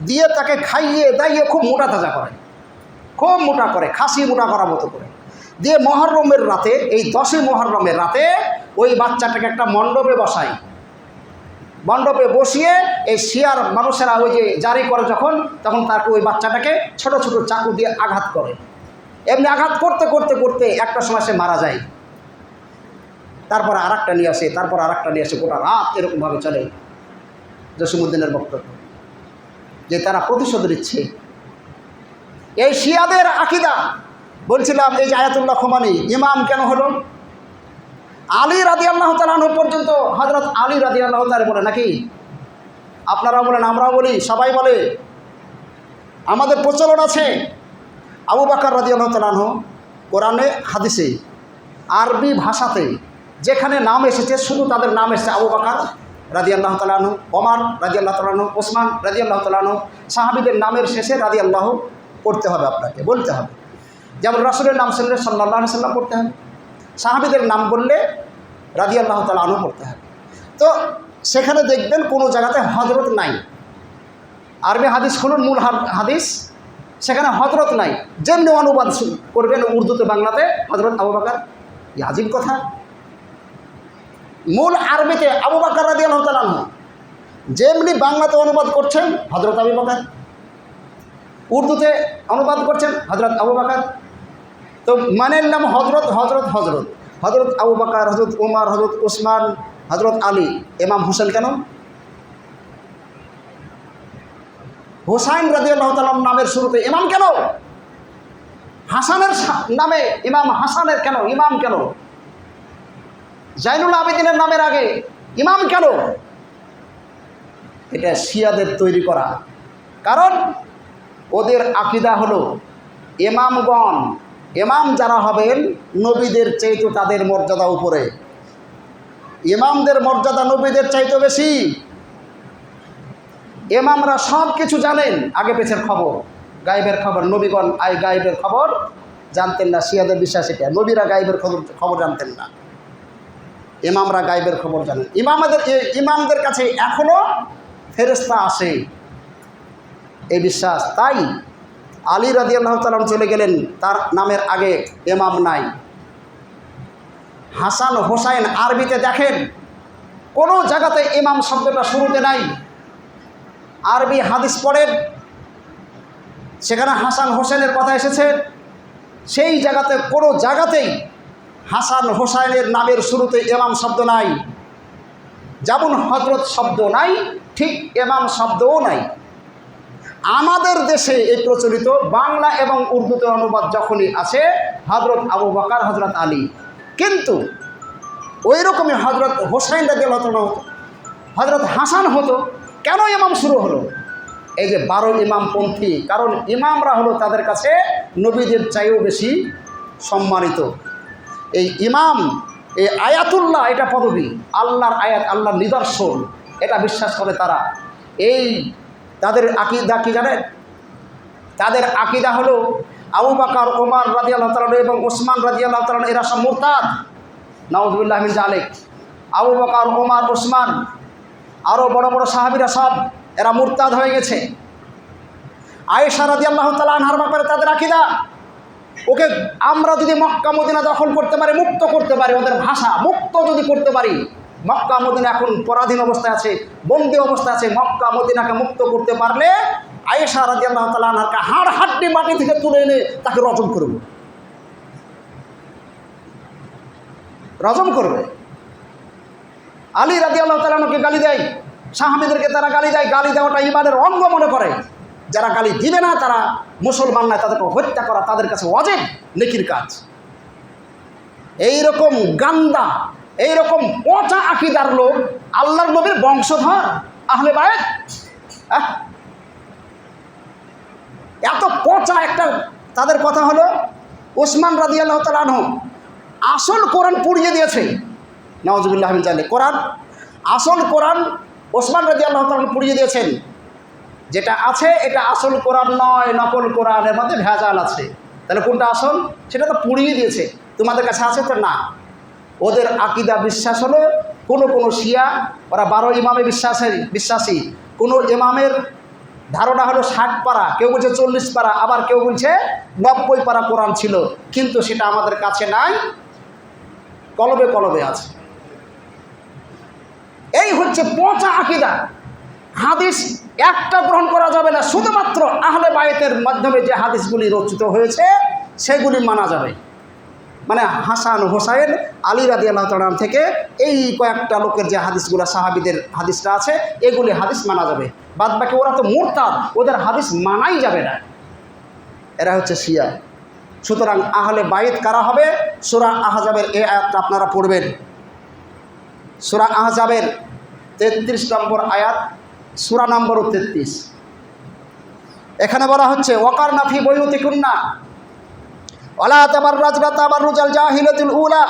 দিয়ে তাকে খাইয়ে দাইয়ে খুব মোটা তাজা করে, খুব মোটা করে, খাসি মোটা করার মতো করে দিয়ে মহরমের রাতে, এই 10ই মহরমের রাতে ওই বাচ্চাটাকে একটা মণ্ডপে বসায়। মণ্ডপে বসিয়ে এই শিয়ার মানুষেরা ওই যে জারি করে তখন তাকে ওই বাচ্চাটাকে ছোট ছোট চাকু দিয়ে আঘাত করে। এমনি আঘাত করতে করতে করতে একটা সময় সে মারা যায়। তারপর আরেকটা নিয়ে আসে, তারপর আরেকটা নিয়ে আসে, গোটা রাত এরকমভাবে চলে। জসিমউদ্দিনের বক্তব্য যে তারা প্রতিশোধ নিচ্ছে। এই শিয়াদের আকীদা বলছিলাম, এই যে আয়াতুল্লাহ খোমেনি ইমাম কেন হলো? আলী রাদিয়াল্লাহু তাআলা আনহু পর্যন্ত, হযরত আলী রাদিয়াল্লাহু তাআলা বলে নাকি? আপনারাও বলেন, আমরাও বলি, সবাই বলে, আমাদের প্রচলন আছে। আবু বকর রাদিয়াল্লাহু তাআলা আনহু কোরআনে হাদিসে আরবি ভাষাতে যেখানে নাম এসেছে শুধু তাদের নাম এসেছে আবু বকর রাদিয়াল্লাহু তাআলা আনহু, ওমর রাদিয়াল্লাহু তাআলা আনহু, ওসমান রাদিয়াল্লাহু তাআলা আনহু। সাহাবীদের নামের শেষে রাদিয়াল্লাহু পড়তে হবে, আপনাকে বলতে হবে। যেমন রাসূলের নাম শুনলে সাল্লাল্লাহু আলাইহি সাল্লাম পড়তে হবে, সাহাবীদের নাম বললে রাদিয়াল্লাহু তাআলা আনহু পড়তে হবে। তো সেখানে দেখবেন কোনো জায়গাতে হযরত নাই। আরবি হাদিস খুলুন, মূল হাদিস, সেখানে হযরত নাই। যেমনি অনুবাদ করবেন উর্দুতে বাংলাতে হযরত আবু বকর, আজীব কথা। মূল আরবিতে আবু বকর রাদিয়াল্লাহু তাআলা আনহু, যেমনি বাংলাতে অনুবাদ করছেন হযরত আবু বকর, উর্দুতে অনুবাদ করছেন হযরত আবু বকর। তো মানের নাম হযরত হযরত হযরত হযরত আবু বকর, হযরত ওমর, হযরত ওসমান, হযরত আলী। ইমাম হোসেন কেন? হোসাইন রাদিয়াল্লাহু তাআলা নামের শুরুতে ইমাম কেন? হাসানের নামে ইমাম হাসানের কেন ইমাম কেন? জাইনুল আবেদিনের নামের আগে ইমাম কেন? এটা শিয়াদের তৈরি করা। কারণ ওদের আকীদা হলো ইমামগণ, ইমাম যারা হবেন নবীদের চাইতে তাদের মর্যাদা উপরে, ইমামদের মর্যাদা নবীদের চাইতে বেশি। ইমামরা সব কিছু জানেন, আগে পেছের খবর, গায়েবের খবর, নবীগণ গায়েবের খবর জানতেন না, শিয়াদের বিশ্বাস এটা। নবীরা গায়েবের খবর জানতেন না, ইমামরা গায়েবের খবর জানেন। ইমামদের কাছে এখনও ফেরেশতা আসে, এই বিশ্বাস। তাই আলী রাদিয়াল্লাহু তাআলা চলে গেলেন, তার নামের আগে ইমাম নাই। হাসান হোসাইন আরবিতে দেখেন কোনো জায়গাতে ইমাম শব্দটা শুরুতে নাই। আরবি হাদিস পড়েন, সেখানে হাসান হোসেনের কথা এসেছে, সেই জায়গাতে কোনো জায়গাতেই হাসান হোসাইনের নামের শুরুতে ইমাম শব্দ নাই। যেমন হযরত শব্দ নাই, ঠিক ইমাম শব্দও নাই। আমাদের দেশে এই প্রচলিত বাংলা এবং উর্দুতে অনুবাদ যখনই আছে হযরত আবু বকর, হযরত আলী, কিন্তু ওই রকমই হযরত হোসাইন রাদিয়াল্লাহু তাআলা হতো, হযরত হাসান হতো। কেন ইমাম শুরু হলো? এই যে 12 ইমামপন্থী, কারণ ইমামরা হলো তাদের কাছে নবীদের চাইও বেশি সম্মানিত। এই ইমাম, এই আয়াতুল্লাহ, এটা পদবী, আল্লাহর আয়াত, আল্লাহর নিদর্শন, এটা বিশ্বাস করে তারা। এই তাদের আকীদা কি জানেন? তাদের আকীদা হলো আবু বকর, ওমর রাদিয়াল্লাহু তাআলা এবং ওসমান রাদিয়াল্লাহু তাআলা এরা সব মুরতাদ। নাউযুবিল্লাহি মিন যালিক। আবু বকর, ওমর, ওসমান, আরও বড় বড় সাহাবীরা সব এরা মুরতাদ হয়ে গেছে। আয়েশা রাদিয়াল্লাহু তাআলা আনহার ব্যাপারে তাদের আকীদা, ওকে আমরা যদি মক্কা মদিনা দখল করতে পারি, মুক্ত করতে পারি, ওদের ভাষা মুক্ত যদি করতে পারি, মক্কা মদিনা এখন পরাধীন অবস্থায় আছে, বন্দী অবস্থায় আছে, মক্কা মদিনাকে মুক্ত করতে পারলে আয়েশা রাদিয়াল্লাহু তাআলা আনহাকে হাড় হাড্ডি মাটি থেকে তুলে এনে তাকে রজম করবে, রজম করবে। আলী রাদিয়াল্লাহু তাআলা আনহুকে গালি দেয়, সাহাবীদেরকে তারা গালি দেয়। গালি দেওয়াটা ইমানের অঙ্গ মনে করে। যারা গালি দিবে না তারা মুসলমান নয়, তাদেরকে হত্যা করা তাদের কাছে ওয়াজিব, নেকির কাজ। এইরকম গান্দা, এইরকম পচা আকীদার লোক আল্লাহর নবীর বংশধর আহলে বায়ত, এত পচা একটা। তাদের কথা হলো ওসমান রাদিয়াল্লাহু তাআলা আনহু আসল কোরআন পুড়িয়ে দিয়েছে। নাউযুবিল্লাহি মিন যালিক। কোরআন, আসল কোরআন ওসমান রাদিয়াল্লাহু তাআলা পুড়িয়ে দিয়েছেন। যেটা আছে এটা আসল কোরআন নয়, নকল কোরআনের মধ্যে ভেজাল আছে। তাহলে কোনটা আসল? সেটা তো পুড়িয়ে দিয়েছে। তোমাদের কাছে আছে তো না? ওদের আকীদা বিশ্বাস হলো কোনো শিয়া, ওরা 12 ইমামে বিশ্বাসী। কোনো ইমামের ধারণা হলো 60 পারা, কেউ বলছে 40 পারা, আবার কেউ বলছে 90 পারা কোরআন ছিল, কিন্তু সেটা আমাদের কাছে নাই, কলবে কলবে আছে। এই হচ্ছে পচা আকীদা। হাদিস একটা গ্রহণ করা যাবে না, শুধুমাত্র আহলে বায়তের মাধ্যমে যে হাদিসগুলি রচিত হয়েছে সেগুলি মানা যাবে। মানে হাসান হোসাইন আলী রাদিয়াল্লাহু তাআলা থেকে এই কয়েকটা লোকের যে হাদিসগুলো, সাহাবীদের হাদিসটা আছে, এগুলি হাদিস মানা যাবে। বাদ বাকি ওরা তো মুরতাদ, ওদের হাদিস মানাই যাবে না। এরা হচ্ছে শিয়া। সুতরাং আহলে বায়ত কারা হবে? সূরা আহজাবের এই আয়াতটা আপনারা পড়বেন। সূরা আহজাবের 33 নম্বর আয়াত, সূরা নম্বর 33। এখানে বলা হচ্ছে ওয়াকারনা ফি বুয়ুতিকুন্না ওয়ালা তাবাররাজনা তাবাররুজাল জাহিলাতুল উলা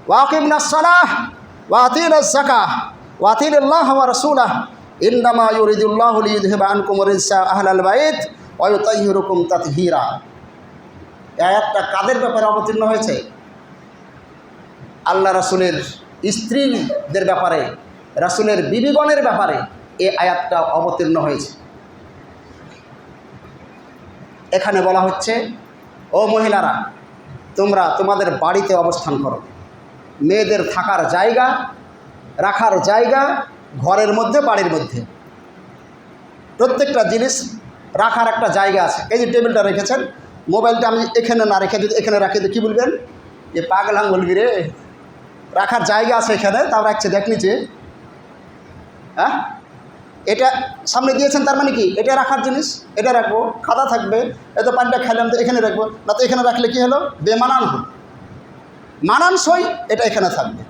ওয়া আকিমনাস সালাহ ওয়া আতিনাজ যাকাহ ওয়া আতিনাল্লাহ ওয়া রাসূলাহ ইন্নামা ইউরিদুল্লাহু লিইয়ুযহিবা আনকুম রিজসা আহলাল বাইত ওয়া ইউতাহহিরুকুম তাতহীরা। এই আয়াতটা কাদের ব্যাপারে অবতীর্ণ হয়েছে? আল্লাহ রাসূলের স্ত্রীদের ব্যাপারে, রাসূলের বিবিগণের ব্যাপারে এই আয়াতটা অবতীর্ণ হয়েছে। এখানে বলা হচ্ছে, ও মহিলারা, তোমরা তোমাদের বাড়িতে অবস্থান করো। মেয়েদের থাকার জায়গা, রাখার জায়গা ঘরের মধ্যে, বাড়ির মধ্যে প্রত্যেকটা জিনিস রাখার একটা জায়গা আছে। এই যে টেবিলটা রেখেছেন, মোবাইলটা আমি এখানে না রেখে যদি এখানে রাখি তো কী বলবেন? যে পাগলাম বলবি রে। রাখার জায়গা আছে এখানে, তাও রাখছে, দেখ নিচে। হ্যাঁ, এটা সামনে দিয়েছেন, তার মানে কি এটা রাখার জিনিস, এটা রাখবো। খাতা থাকবে, এত পানিটা খাইলাম তো এখানে রাখবো না, তো এখানে রাখলে কি হলো? বেমানান হল। মানানসই এটা এখানে থাকবে।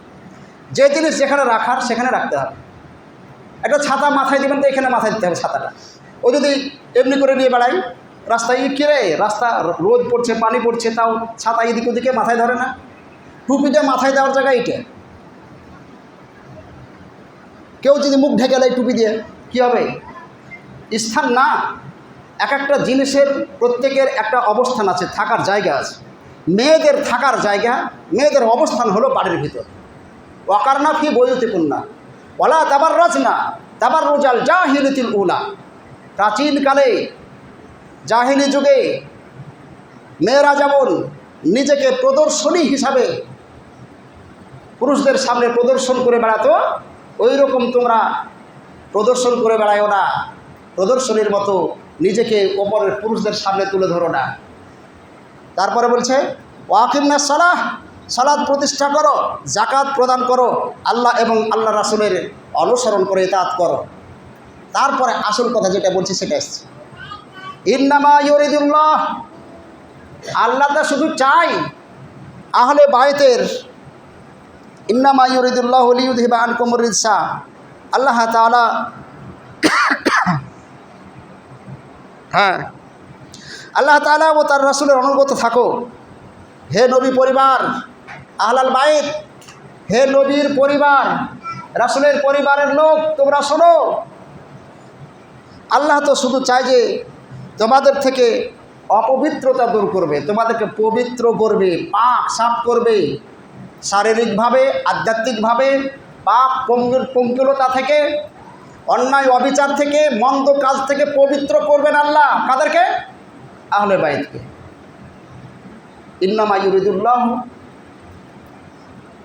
যে জিনিস যেখানে রাখার সেখানে রাখতে হবে। একটা ছাতা মাথায় দেবেন তো এখানে মাথায় দিতে হবে ছাতাটা। ও যদি এমনি করে নিয়ে বেড়াই রাস্তায়, কী রে রাস্তা রোদ পড়ছে, পানি পড়ছে, তাও ছাতা এদিক ওদিকে মাথায় ধরে না। টুপি দিয়ে মাথায় দেওয়ার জায়গায় এটা। কেউ যদি মুখ ঢেকে দেয় টুপি দিয়ে, কী হবে? স্থান না, এক একটা জিনিসের প্রত্যেকের একটা অবস্থান আছে, থাকার জায়গা আছে। মেয়েদের থাকার জায়গা, মেয়েদের অবস্থান হলো বাড়ির ভিতর। ওয়াকারনা ফি বুয়ুতিকুন্না ওয়ালা তাবাররাজনা তাবাররুজাল জাহিলিয়াতিল উলা। প্রাচীনকালে জাহিলি যুগে মেয়েরা যেমন নিজেকে প্রদর্শনী হিসাবে পুরুষদের সামনে প্রদর্শন করে বেড়াতো, ওই রকম তোমরা প্রদর্শন করে বেড়ায়ও না, প্রদর্শনীর মতো নিজেকে ওপরের পুরুষদের সামনে তুলে ধরো না। তারপরে বলছে ওয়াকিমনা সালাহ, সালাত প্রতিষ্ঠা করো, জাকাত প্রদান করো, আল্লাহ এবং আল্লাহ রাসূলের অনুসরণ করে ইতাআত করো। তারপরে আসল কথা যেটা বলছি সেটা এসছে, ইন্নামা ইউরিদুল্লাহ, আল্লাহ তা শুধু চাই আহলে বাইতের, ইন্নামা ইউরিদুল্লাহু লিইউযহিবা আনকুমুর রিজসা, আল্লাহ তাআলা হ্যাঁ আল্লাহ তাআলা ও তার রাসূলের অনুগত থাকো। হে নবী পরিবার, আহলাল বাইত, হে নবীর পরিবার, রাসূলের পরিবারের লোক, তোমরা শোনো, আল্লাহ তো শুধু চায় যে তোমাদের থেকে অপবিত্রতা দূর করবে, তোমাদেরকে পবিত্র করবে, পাক সাফ করবে, শারীরিকভাবে, আধ্যাত্মিকভাবে, পাপ পঙ্কিলতা থেকে, অন্যায় অবিচার থেকে, মন্দ কাজ থেকে পবিত্র করবেন আল্লাহ। কাদেরকে? আহলে বাইতকে। ইন্নামা ইউরিদুল্লাহু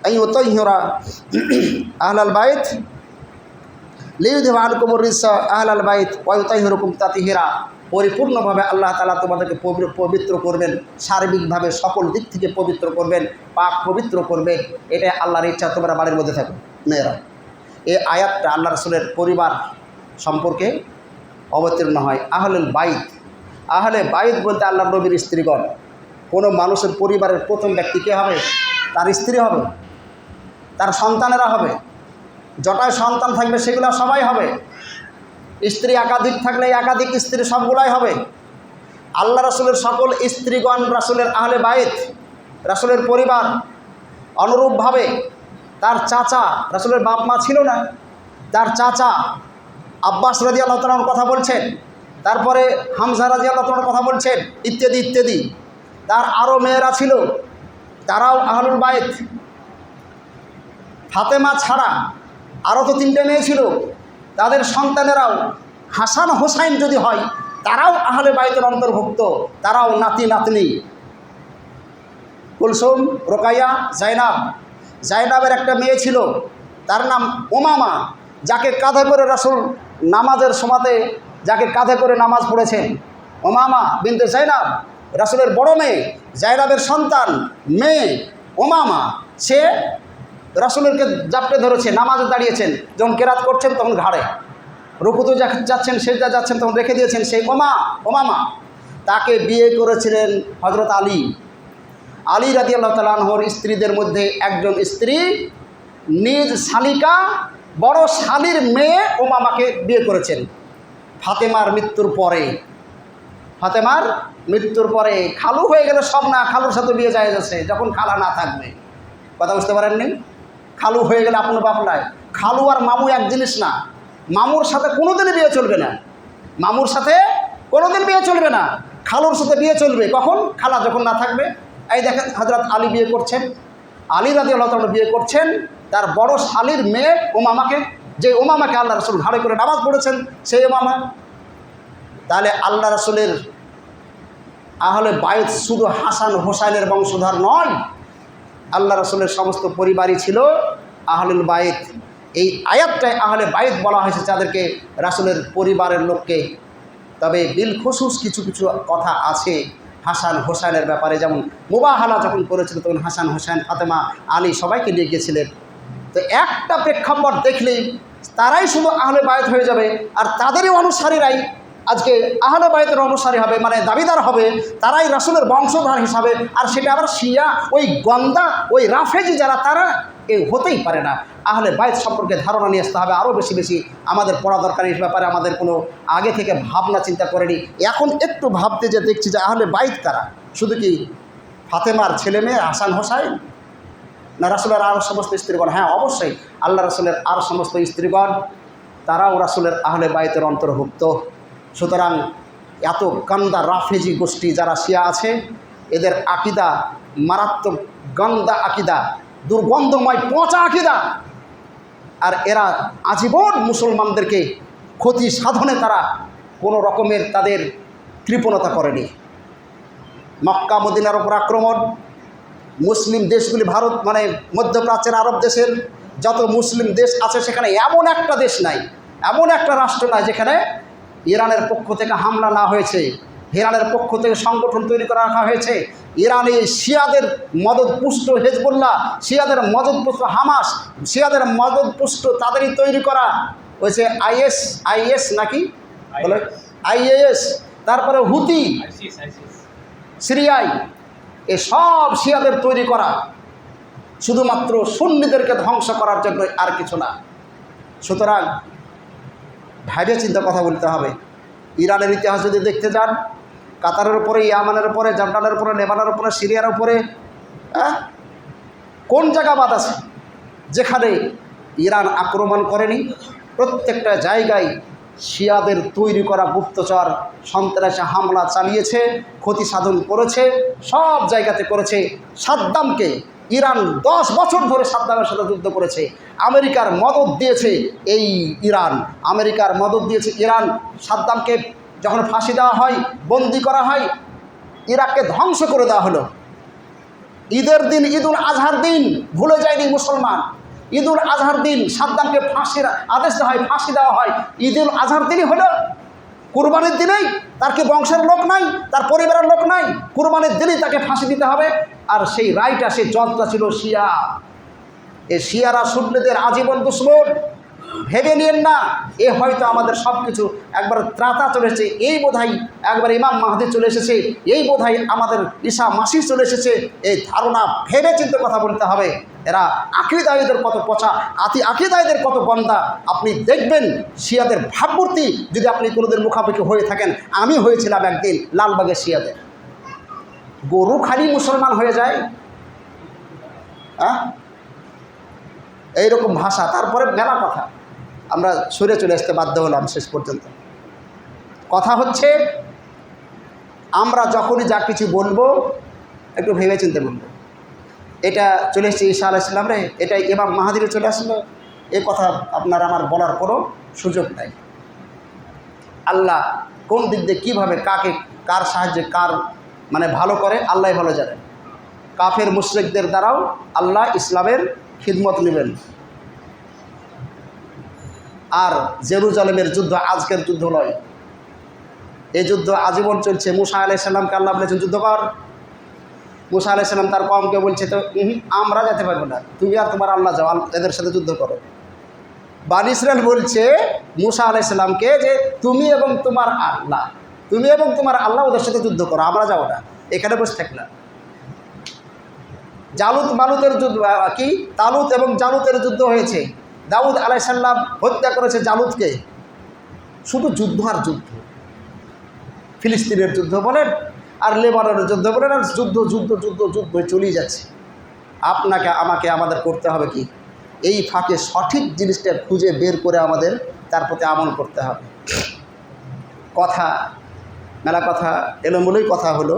আইয়ুতাহহিরা আহলাল বাইত লিইউযহিবা আনকুমুর রিজসা আহলাল বাইত ওয়া ইউতাহহিরুকুম তাতহীরা। পরিপূর্ণভাবে আল্লাহ তাআলা তোমাদেরকে পবিত্র করবেন, সার্বিকভাবে সকল দিক থেকে পবিত্র করবেন, পাক পবিত্র করবেন। এটাই আল্লাহর ইচ্ছা। তোমরা বাড়ির মধ্যে থাকো মেয়েরা। এই আয়াতটা আল্লাহ রাসূলের পরিবার সম্পর্কে অবতীর্ণ হয়। আহলুল বাইত, আহলে বাইত বলতে আল্লাহ নবীর স্ত্রীগণ। কোনো মানুষের পরিবারের প্রথম ব্যক্তি কে হবে? তার স্ত্রী হবে, তার সন্তানেরা হবে, যটায় সন্তান থাকবে সেগুলো সবাই হবে। স্ত্রী একাধিক থাকলে একাধিক স্ত্রী সবগুলাই হবে। আল্লাহ রাসূলের সকল স্ত্রীগণ রাসূলের আহলে বাইত, রাসূলের পরিবার। অনুরূপভাবে তার চাচা, রাসূলের বাপ মা ছিল না, তার চাচা আব্বাস রাদিয়াল্লাহু তাআলার কথা বলছেন, তারপরে হামজা রাদিয়াল্লাহু তাআলার কথা বলছেন, ইত্যাদি ইত্যাদি। তার আরও মেয়েরা ছিল, তারাও আহলুল বাইত। ফাতেমা ছাড়া আরও তো 3টে মেয়ে ছিল, তাদের সন্তানেরাও হাসান হোসাইন যদি হয় তারাও আহলে বাইতের অন্তর্ভুক্ত, তারাও নাতি নাতনি। কুলসুম, রোকাইয়া, জাইনাব। জাইনাবের একটা মেয়ে ছিল, তার নাম উমামা, যাকে কাঁধে করে রাসূল নামাজের সময়তে যাকে কাঁধে করে নামাজ পড়েছেন। উমামা বিনতে জাইনাব রাসূলের বড় মেয়ে, জাইনাবের সন্তান মেয়ে উমামা। সে রাসূলকে জাপটে ধরেছে, নামাজে দাঁড়িয়েছেন, যখন কেরাত করছেন তখন ঘাড়ে, রুকুতে যাচ্ছেন, সেজদা যাচ্ছেন তখন রেখে দিয়েছেন। সেই উমামা তাকে বিয়ে করেছিলেন হযরত আলী। আলী রাদিয়াল্লাহু তাআলা আনহুর স্ত্রীদের মধ্যে একজন স্ত্রী নিজ শালিকা বড় শালীর মেয়ে উমামাকে বিয়ে করেছেন ফাতেমার মৃত্যুর পরে। ফাতেমার মৃত্যুর পরে খালু হয়ে গেলে সব না, খালুর সাথে বিয়ে যায় যাচ্ছে যখন খালা না থাকবে। কথা বুঝতে পারেননি? খালু হয়ে গেলে আপনার বাপ নাই। খালু আর মামু এক জিনিস না। মামুর সাথে কোনোদিনই বিয়ে চলবে না, মামুর সাথে কোনোদিন বিয়ে চলবে না। খালুর সাথে বিয়ে চলবে কখন? খালা যখন না থাকবে। এই দেখেন হযরত আলী বিয়ে করছেন, আলী রাদিয়াল্লাহু তাআলা বিয়ে করছেন তার বড় শালীর মেয়ে উমামাকে, যে উমামাকে আল্লাহ রাসূল ঘাড়ে করে নামাজ পড়েছেন সেই উমামা। তাহলে আল্লাহ রাসূলের আহলে বাইত শুধু হাসান হোসাইনের বংশধর নয়, আল্লাহ রাসূলের সমস্ত পরিবারই ছিল আহলুল বাইত। এই আয়াতটায় আহলে বাইত বলা হয়েছে যাদেরকে রাসূলের পরিবারের লোককে। তবে বিল খুসুস কিছু কিছু কথা আছে হাসান হোসাইনের ব্যাপারে। যেমন মুবাহালা যখন করেছিল তখন হাসান হোসেন, ফাতেমা, আলী সবাইকে নিয়ে গিয়েছিলেন। তো একটা প্রেক্ষাপট দেখলেই তারাই শুধু আহলে বাইত হয়ে যাবে, আর তাদেরই অনুসারীরাই আজকে আহলে বাইতের অনুসারী হবে, মানে দাবিদার হবে, তারাই রাসূলের বংশধর হিসাবে। আর সেটা আবার শিয়া, ওই গন্দা, ওই রাফেজি যারা, তারা হতেই পারে না। আহলে বাইত সম্পর্কে ধারণা নিয়ে আসতে হবে আরও বেশি বেশি। আমাদের পড়া দরকার এই ব্যাপারে, আমাদের কোনো আগে থেকে ভাবনা চিন্তা করেনি। এখন একটু ভাবতে যে দেখছি যে আহলে বাইত কারা, শুধু কি ফাতেমার ছেলে মেয়ে হাসান হোসাইন, না রাসূলের আর সমস্ত স্ত্রীগণ? হ্যাঁ, অবশ্যই আল্লাহ রাসূলের আর সমস্ত স্ত্রীগণ তারাও রাসূলের আহলে বাইতের অন্তর্ভুক্ত। সুতরাং এত গান্দা রাফেজি গোষ্ঠী যারা শিয়া আছে, এদের আকিদা মারাত্মক গান্দা আকিদা, দুর্গন্ধময় পচা আকিদা। আর এরা আজীবন মুসলমানদেরকে ক্ষতি সাধনে তারা কোনো রকমের তাদের কৃপণতা করেনি। মক্কা মদিনার ওপর আক্রমণ, মুসলিম দেশগুলি, ভারত মানে মধ্যপ্রাচ্যের আরব দেশের যত মুসলিম দেশ আছে সেখানে এমন একটা দেশ নাই, এমন একটা রাষ্ট্র নাই যেখানে ইরানের পক্ষ থেকে হামলা না হয়েছে, ইরানের পক্ষ থেকে সংগঠন তৈরি করা রাখা হয়েছে। ইরানে শিয়াদের মদতপুষ্ট হেজবুল্লাহ, শিয়াদের মদতপুষ্ট হামাস, শিয়াদের মদতপুষ্ট তাদেরই তৈরি করা হয়েছে আইএস নাকি বলে আইএস, তারপরে হুতি সিরিয়ায়, এসব শিয়াদের তৈরি করা শুধুমাত্র সুন্নিদেরকে ধ্বংস করার জন্য, আর কিছু না। সুতরাং ভাইবে চিন্তা কথা বলতে হবে। ইরানের ইতিহাস যদি দেখতে যান, কাতারের উপরে, ইয়ামানের উপরে, জর্ডানের উপরে, লেবাননের উপরে, সিরিয়ার উপরে, কোন জায়গা বাদ আছে যেখানে ইরান আক্রমণ করেনি? প্রত্যেকটা জায়গায় শিয়াদের তৈরি করা গুপ্তচর সন্ত্রাসী হামলা চালিয়েছে, ক্ষতি সাধন করেছে, সব জায়গাতে করেছে। সাদ্দামকে ইরান 10 বছর ধরে সাদ্দামের সাথে যুদ্ধ করেছে। আমেরিকার মদদ দিয়েছে এই ইরান, আমেরিকার মদদ দিয়েছে ইরান। সাদ্দামকে যখন ফাঁসি দেওয়া হয়, বন্দি করা হয়, ইরাককে ধ্বংস করে দেওয়া হলো। ঈদের দিন, ঈদুল আজহার দিন ভুলে যায়নি মুসলমান। ঈদুল আজহার দিন সাদ্দামকে ফাঁসির আদেশ দেওয়া হয়, ফাঁসি দেওয়া হয়। ঈদুল আজহার দিনই হলো, কুরবানির দিনেই। তার কি বংশের লোক নাই, তার পরিবারের লোক নাই? কুরবানির দিনেই তাকে ফাঁসি দিতে হবে। আর সেই রায়টা, সেই জজটা ছিল শিয়া। এই শিয়ারা সুন্নিদের আজীবন দুশমন। ভেবে নিয়েন না এ হয়তো আমাদের সব কিছু একবার ত্রাতা চলে এসেছে, এই বোধহয় একবার ইমাম মাহদি চলে এসেছে, এই বোধহয় আমাদের ঈসা মাসি চলে এসেছে। এই ধারণা ভেবে চিন্তে কথা বলতে হবে। এরা আকীদায়ীদের কত পচা, আকীদায়ীদের কত গন্দা। আপনি দেখবেন শিয়াদের ভাবমূর্তি, যদি আপনি কোনোদিন মুখামুখি হয়ে থাকেন, আমি হয়েছিলাম একদিন লালবাগের শিয়াদের। গরু খালি মুসলমান হয়ে যায়, এইরকম ভাষা। তারপরে মেলা কথা, আমরা সরে চলে আসতে বাধ্য হলাম শেষ পর্যন্ত। কথা হচ্ছে, আমরা যখনই যা কিছু বলবো একটু ভেবে চিন্তে বলবো। এটা চলে এসছে ঈসা আলাইহিস সালাম রে, এটা ইমাম মাহদিরে চলে আসলো, এ কথা আপনার আমার বলার কোনো সুযোগ নাই। আল্লাহ কোন দিক দিয়ে কীভাবে কাকে কার সাহায্যে কার মানে ভালো করে আল্লাহ ভালো জানে। কাফের মুশরিকদের দ্বারাও আল্লাহ ইসলামের খিদমত নেবেন। আর জেরুজালেমের যুদ্ধ আজকের যুদ্ধ নয়, এই যুদ্ধ আজীবন চলছে। মুসা আলাইহিস সালামকে আল্লাহ বলেছেন যুদ্ধ কর। মুসা আলাইহিস সালাম তার কওমকে বলছে, তো আমরা যেতে পারবো না, তুমি আর তোমার আল্লাহ যাও, এদের সাথে যুদ্ধ করো। বানী ইসরাইল বলছে মুসা আলাইহিস সালামকে যে তুমি এবং তোমার আল্লাহ, তুমি এবং তোমার আল্লাহ ওদের সাথে যুদ্ধ করো, আমরা যাবো না, এখানে বসে থাকলাম। জালুত মালুতের যুদ্ধ, কি তালুত এবং জালুতের যুদ্ধ হয়েছে। দাউদ আলাইহিস সালাম হত্যা করেছে জালুতকে। শুধু যুদ্ধ আর যুদ্ধ, ফিলিস্তিনের যুদ্ধ বলেন আর লেবাননের যুদ্ধ বলেন, আর যুদ্ধ যুদ্ধ যুদ্ধ যুদ্ধ চলেই যাচ্ছে। আপনাকে আমাকে আমাদের করতে হবে কি, এই ফাঁকে সঠিক জিনিসটা খুঁজে বের করে আমাদের তার প্রতি আমল করতে হবে। কথা মেলা কথা, এলোমেলোই কথা হলো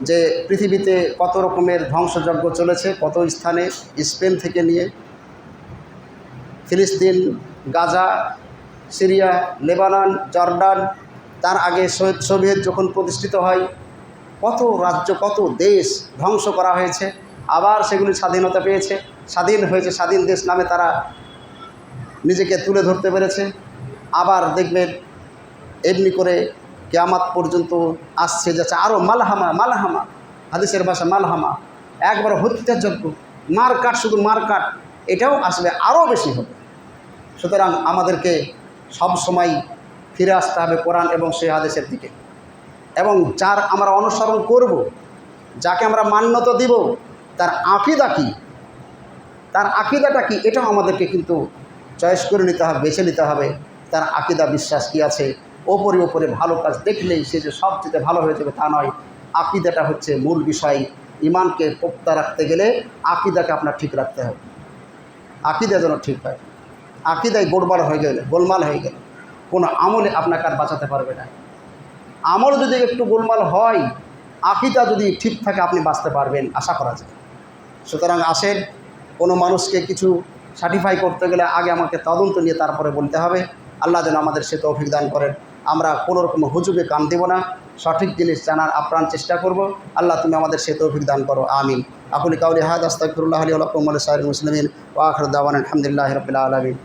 যে পৃথিবীতে কত রকমের ধ্বংসযজ্ঞ চলেছে, কত স্থানে, স্পেন থেকে নিয়ে ফিলিস্তিন, গাজা, সিরিয়া, লেবানন, জর্ডান, তার আগে সোভিয়েত যখন প্রতিষ্ঠিত হয়, কত রাজ্য, কত দেশ ধ্বংস করা হয়েছে। আবার সেগুলি স্বাধীনতা পেয়েছে, স্বাধীন হয়েছে, স্বাধীন দেশ নামে তারা নিজেকে তুলে ধরতে পেরেছে। আবার দেখবেন এমনি করে কিয়ামত পর্যন্ত আসছে যাচ্ছে আরও মালহামা, মালহামা হাদিসের ভাষা মালহামা, একবার হত্যাযজ্ঞ, মারকাট, শুধু মারকাট, এটাও আসলে আরও বেশি হবে। সুতরাং আমাদেরকে সবসময় ফিরে আসতে হবে কোরআন এবং সেই হাদিসের দিকে, এবং যার আমরা অনুসরণ করব, যাকে আমরা মান্যতা দিব, তার আকীদা কী, তার আকীদাটা কী, এটাও আমাদেরকে কিন্তু চয়েস করে নিতে হবে, বেছে নিতে হবে। তার আকীদা বিশ্বাস কী আছে। ওপরে ওপরে ভালো কাজ দেখলেই সে যে সবচেয়ে ভালো হয়ে যাবে তা নয়। আকীদাটা হচ্ছে মূল বিষয়। ইমানকে পোক্তা রাখতে গেলে আকীদাকে আপনার ঠিক রাখতে হবে। আকীদা যেন ঠিক হয়। আকীদায় গোলমাল হয়ে গেলে কোনো আমলে আপনাকে আর বাঁচাতে পারবে না। আমল যদি একটু গোলমাল হয়, আকীদা যদি ঠিক থাকে, আপনি বাঁচতে পারবেন, আশা করা যায়। সুতরাং আসেন, কোনো মানুষকে কিছু সার্টিফাই করতে গেলে আগে আমাকে তদন্ত নিয়ে তারপরে বলতে হবে। আল্লাহ যেন আমাদের সে তৌফিক দান করেন। আমরা কোনো রকম হুজুগে কান দেব না, সঠিক জিনিস জানার আপ্রাণ চেষ্টা করব। আল্লাহ তুমি আমাদের সে তৌফিক দান করো, আমিন। আকুলি কাউলি হাযা আস্তাগফিরুল্লাহ লি ওয়া লাকুম ওয়া লিসাইরিল মুসলিমিন ওয়া আখিরু দাওয়ানা আলহামদুলিল্লাহি রাব্বিল আলামিন।